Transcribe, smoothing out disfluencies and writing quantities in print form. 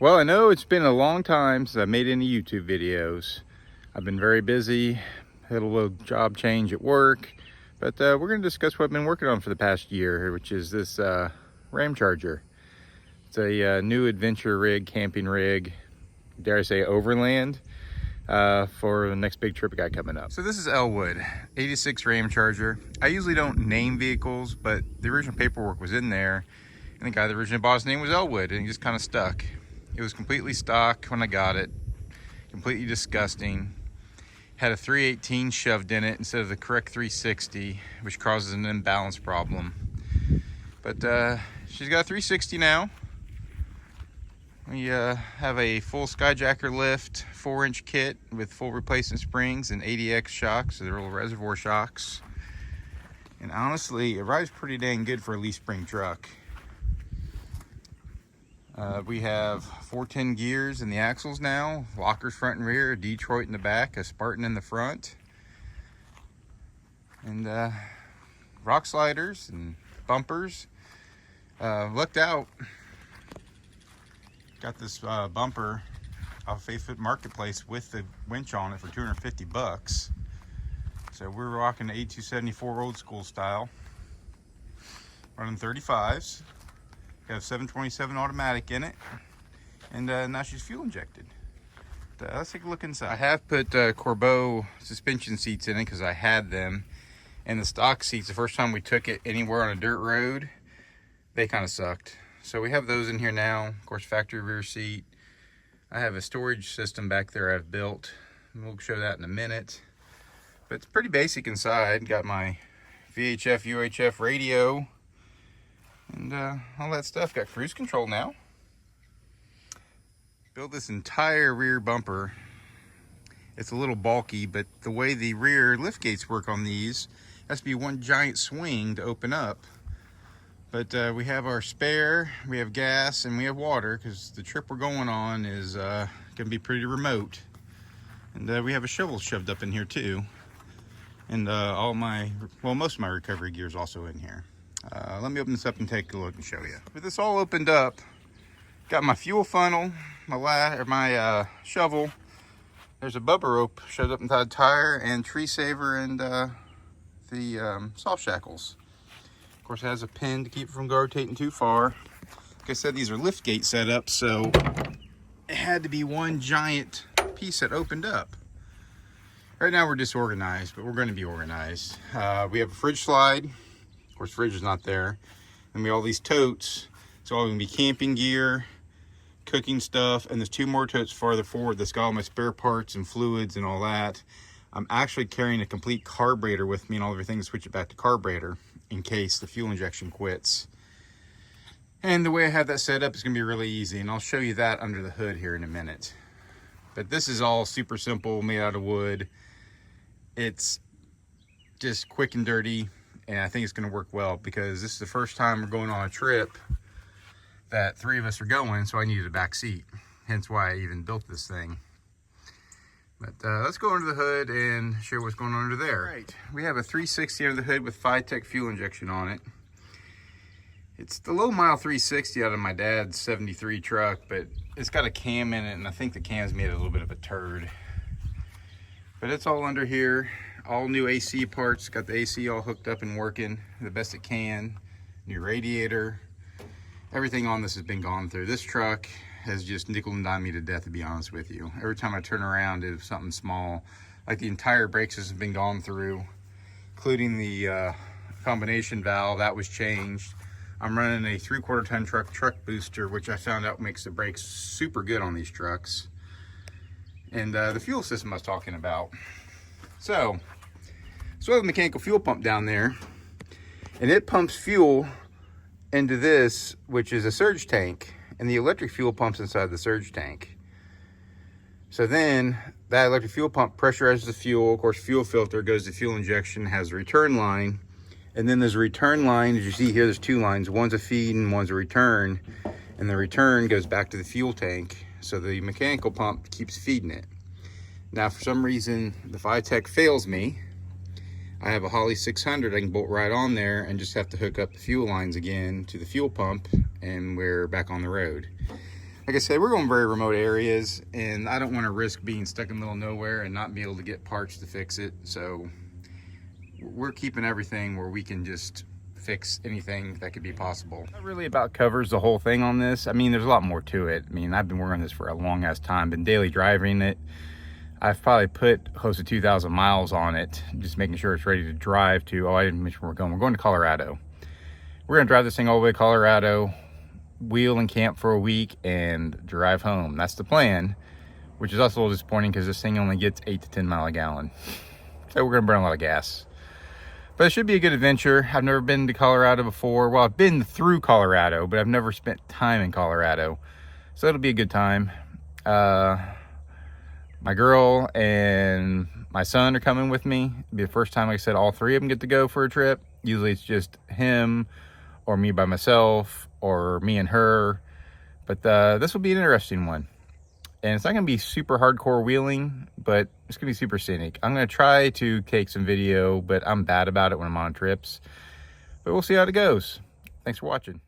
Well, I know it's been a long time since I made any YouTube videos. I've been very busy, had a little job change at work, but we're going to discuss what I've been working on for the past year, which is this Ramcharger. It's a new adventure rig, camping rig, dare I say overland, for the next big trip I got coming up. So this is Elwood, 86 Ramcharger. I usually don't name vehicles, but the original paperwork was in there, and the guy that originally bought his name was Elwood, and he just kind of stuck. It was completely stock when I got it, completely disgusting. Had a 318 shoved in it instead of the correct 360, which causes an imbalance problem. But she's got a 360 now. We have a full Skyjacker lift, 4-inch kit with full replacement springs and 80X shocks, so they're little reservoir shocks. And honestly, it rides pretty dang good for a leaf spring truck. We have 410 gears in the axles now, lockers front and rear, a Detroit in the back, a Spartan in the front, and rock sliders and bumpers. Looked out, got this bumper off Faithfoot Marketplace with the winch on it for 250 bucks. So we're rocking the 8274 old school style, running 35s. Have 727 automatic in it, and now she's fuel injected. Let's take a look inside. I have put Corbeau suspension seats in it because I had them, and the stock seats, the first time we took it anywhere on a dirt road, they kind of sucked. So we have those in here now. Of course, factory rear seat. I have a storage system back there I've built, and we'll show that in a minute. But it's pretty basic inside. Got my VHF, UHF radio, and all that stuff. Got cruise control now. Built this entire rear bumper. It's a little bulky, but the way the rear lift gates work on these has to be one giant swing to open up. But we have our spare, we have gas, and we have water because the trip we're going on is gonna be pretty remote. And we have a shovel shoved up in here too. And most of my recovery gear is also in here. Let me open this up and take a look and show you. With this all opened up, got my fuel funnel, my shovel. There's a bubba rope shoved up inside the tire, and tree saver, and the soft shackles. Of course, it has a pin to keep it from rotating too far. Like I said, these are lift gate setups, so it had to be one giant piece that opened up. Right now we're disorganized, but we're going to be organized. We have a fridge slide. Of course, fridge is not there. And we have all these totes. It's all going to be camping gear, cooking stuff, and there's two more totes farther forward that's got all my spare parts and fluids and all that. I'm actually carrying a complete carburetor with me and all everything to switch it back to carburetor in case the fuel injection quits. And the way I have that set up is going to be really easy, and I'll show you that under the hood here in a minute. But this is all super simple, made out of wood. It's just quick and dirty. And I think it's going to work well because this is the first time we're going on a trip that 3 of us are going, so I needed a back seat. Hence why I even built this thing. But let's go under the hood and show what's going on under there. All right, we have a 360 under the hood with Phytech fuel injection on it. It's the low mile 360 out of my dad's 73 truck, but it's got a cam in it, and I think the cam's made a little bit of a turd. But it's all under here. All new AC parts, got the AC all hooked up and working the best it can. New radiator. Everything on this has been gone through. This truck has just nickel and dimed me to death, to be honest with you. Every time I turn around, it's something small. Like the entire brake system has been gone through, including the combination valve. That was changed. I'm running a 3/4 ton truck booster, which I found out makes the brakes super good on these trucks. And the fuel system I was talking about. So I have a mechanical fuel pump down there, and it pumps fuel into this, which is a surge tank, and the electric fuel pumps inside the surge tank. So then that electric fuel pump pressurizes the fuel. Of course, fuel filter goes to fuel injection, has a return line, and then there's a return line. As you see here, there's 2 lines. One's a feed and one's a return, and the return goes back to the fuel tank. So the mechanical pump keeps feeding it. Now, for some reason, the Phytech fails me. I have a Holly 600 I can bolt right on there and just have to hook up the fuel lines again to the fuel pump, and we're back on the road. Like I said, we're going very remote areas, and I don't want to risk being stuck in the middle of nowhere and not be able to get parts to fix it. So we're keeping everything where we can just fix anything that could be possible. That really about covers the whole thing on this. I mean, there's a lot more to it. I mean, I've been working on this for a long ass time, been daily driving it. I've probably put close to 2,000 miles on it, just making sure it's ready to drive to. Oh, I didn't mention where we're going. We're going to Colorado. We're gonna drive this thing all the way to Colorado, wheel and camp for a week, and drive home. That's the plan, which is also a little disappointing because this thing only gets 8 to 10 miles a gallon. So we're gonna burn a lot of gas. But it should be a good adventure. I've never been to Colorado before. Well, I've been through Colorado, but I've never spent time in Colorado. So it'll be a good time. My girl and my son are coming with me. It'll be the first time, like I said, all three of them get to go for a trip. Usually it's just him or me by myself or me and her. But this will be an interesting one. And it's not going to be super hardcore wheeling, but it's going to be super scenic. I'm going to try to take some video, but I'm bad about it when I'm on trips. But we'll see how it goes. Thanks for watching.